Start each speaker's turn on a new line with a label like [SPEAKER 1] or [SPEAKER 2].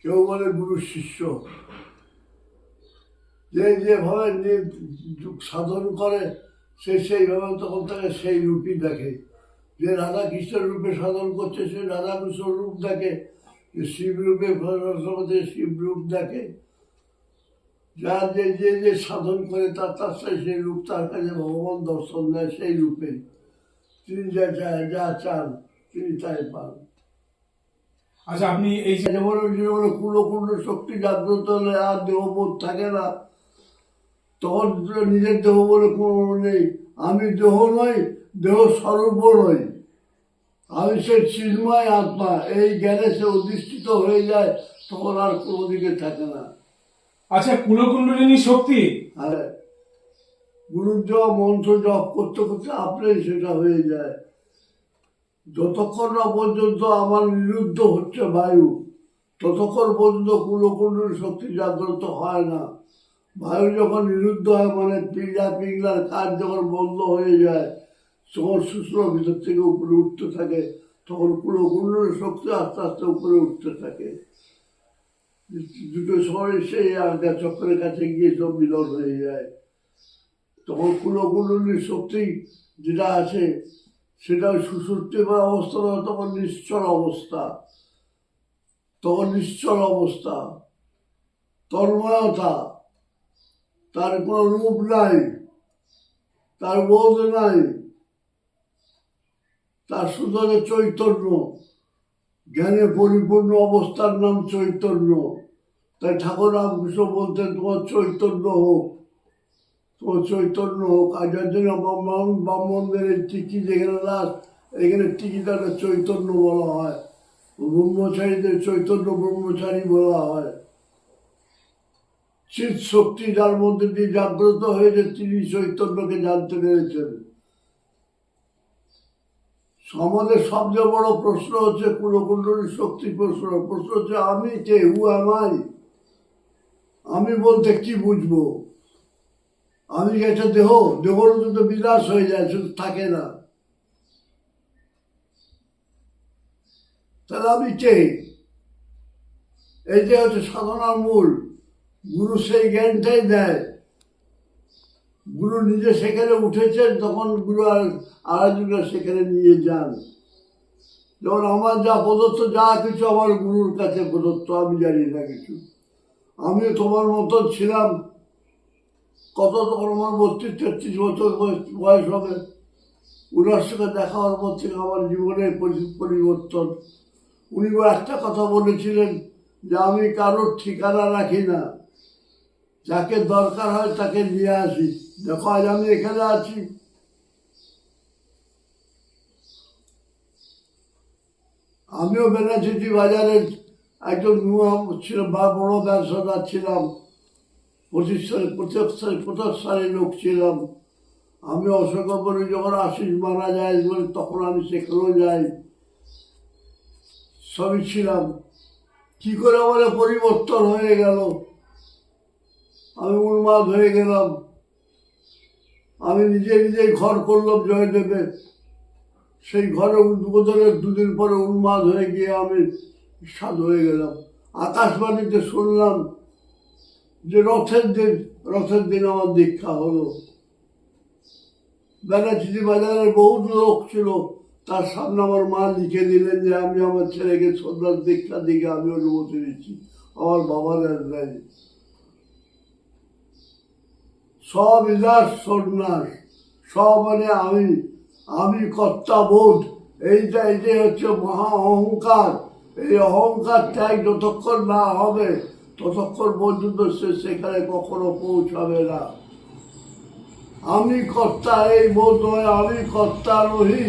[SPEAKER 1] কেউ বলে গুরু শিষ্য। যে যেভাবে সাধন করে সে সেইভাবে তখন তাকে সেই রূপই দেখে। যে রাধা কৃষ্ণের রূপে সাধন করছে সে রাধা কৃষ্ণের রূপ দেখে, যে শিব রূপে শিব রূপ দেখে। যার যে যে যে সাধন করে তার তার সেই রূপ তার কাছে ভগবান দর্শন দেয় সেই রূপে। তিনি যা চায় যা চান তিনি তাই পান।
[SPEAKER 2] আচ্ছা, আপনি এই যে
[SPEAKER 1] যেমন কুলকুণ্ড শক্তি জাগ্রত হলে আর দেহবোধ থাকে না, তখন নিজের দেহ বলে কোনো নেই। আমি দেহ নই, দেহ স্বরূপ নই, আমি সে চিন্ময় আত্মা। এই জ্ঞানে সে অধিষ্ঠিত হয়ে যায়, তখন আর কোনো দিকে থাকে না।
[SPEAKER 2] আচ্ছা, কুলকুণ্ডলিনী শক্তি
[SPEAKER 1] আর গুরুর জপ মন্ত্র জপ করতে করতে আপনাই সেটা হয়ে যায়। যতক্ষণ না পর্যন্ত আমার নিরুদ্ধ হচ্ছে বায়ু, ততক্ষণ পর্যন্ত কুলকুণ্ডলী শক্তি জাগ্রত হয় না। বায়ু যখন নিরুদ্ধ হয় মানে পিংলার কাজ যখন বন্ধ হয়ে যায়, তখন সুষম ভিতর থেকে উপরে উঠতে থাকে, তখন কুলকুণ্ডলী শক্তি আস্তে আস্তে উপরে উঠতে থাকে। দুটো শহরে সেই আজ্ঞা চক্রের কাছে গিয়ে সব মিলন হয়ে যায়। তখন কুলকুণ্ডলীর শক্তি যেটা আছে সেটা সুষুপ্তি অবস্থা নয়, তখন নিশ্চল অবস্থা। তখন নিশ্চল অবস্থা, তন্ময়তা, তার কোনো রূপ নাই, তার বোধ নাই, তার শুধু চৈতন্য, জ্ঞানে পরিপূর্ণ অবস্থার নাম চৈতন্য। তাই ঠাকুর রামকৃষ্ণ বলতেন তোমার চৈতন্য হোক, তোমার চৈতন্য হোক। আর যার জন্য ব্রাহ্মণদের এই টিকি যেখানে লাশ, এখানে টিকিটাকে চৈতন্য বলা হয়। ব্রহ্মচারীদের চৈতন্য ব্রহ্মচারী বলা হয়। চিৎ শক্তি যার মধ্যে দিয়ে জাগ্রত হয়েছে তিনি চৈতন্যকে জানতে পেরেছেন। আমাদের সবচেয়ে বড় প্রশ্ন হচ্ছে কুলকুণ্ডলীর শক্তি প্রশ্ন হচ্ছে আমি কে, হু আমাই। আমি বলতে কি বুঝবো? আমি একটা দেহ, দেহর তো বিনাশ হয়ে যায়, শুধু থাকে না। তাহলে আমি কে? এই যে হচ্ছে সাধনার মূল। গুরু সেই জ্ঞানটাই দেয়। গুরু নিজে সেখানে উঠেছেন, তখন গুরু আর আরেকজনকে সেখানে নিয়ে যান। যেমন আমার যা প্রদত্ত, যা কিছু আমার গুরুর কাছে প্রদত্ত, আমি জানি না কিছু। আমি তোমার মতন ছিলাম, কত তখন আমার 32-33 বছর বয়স হবে। উনার সঙ্গে দেখা হওয়ার পর থেকে আমার জীবনের পরিবর্তন। উনি একটা কথা বলেছিলেন যে আমি কারোর ঠিকানা রাখি না, যাকে দরকার হয় তাকে নিয়ে আসি। দেখো আজ আমি এখানে আছি। আমিও বেনাচিটি বাজারের একজন ছিল বা বড় ব্যবসাদার ছিলাম, প্রতিষ্ঠানী লোক ছিলাম। আমি অশোক বলে যখন আশিস মারা যায় বলে তখন আমি সেখানেও যাই, সবই ছিলাম। কি করে আমার পরিবর্তন হয়ে গেল, আমি উন্মাদ হয়ে গেলাম। আমি নিজেই ঘর করলাম জয়দেবে। সেই ঘরে উদ্বোধনের দুদিন পরে উন্মাদ হয়ে গিয়ে আমি সাধু হয়ে গেলাম। আকাশবাণীতে শুনলাম যে রথের দিন আমার দীক্ষা হলো। বেনাচিটি বাজারের বহু লোক ছিল, তার সামনে আমার মা লিখে দিলেন যে আমি আমার ছেলেকে সন্ন্যাস দীক্ষা দিকে আমি অনুমতি দিচ্ছি। আমার বাবা দেয় সব সন্ন্যাস, সব মানে আমি কর্তা বোধ। এইটাই হচ্ছে মহা অহংকার। এই অহংকার ত্যাগ যতক্ষণ না হবে ততক্ষণ পর্যন্ত সে সেখানে কখনো পৌঁছাবে না। আমি কর্তা এই বোধ নয়, আমি কর্তা নহি।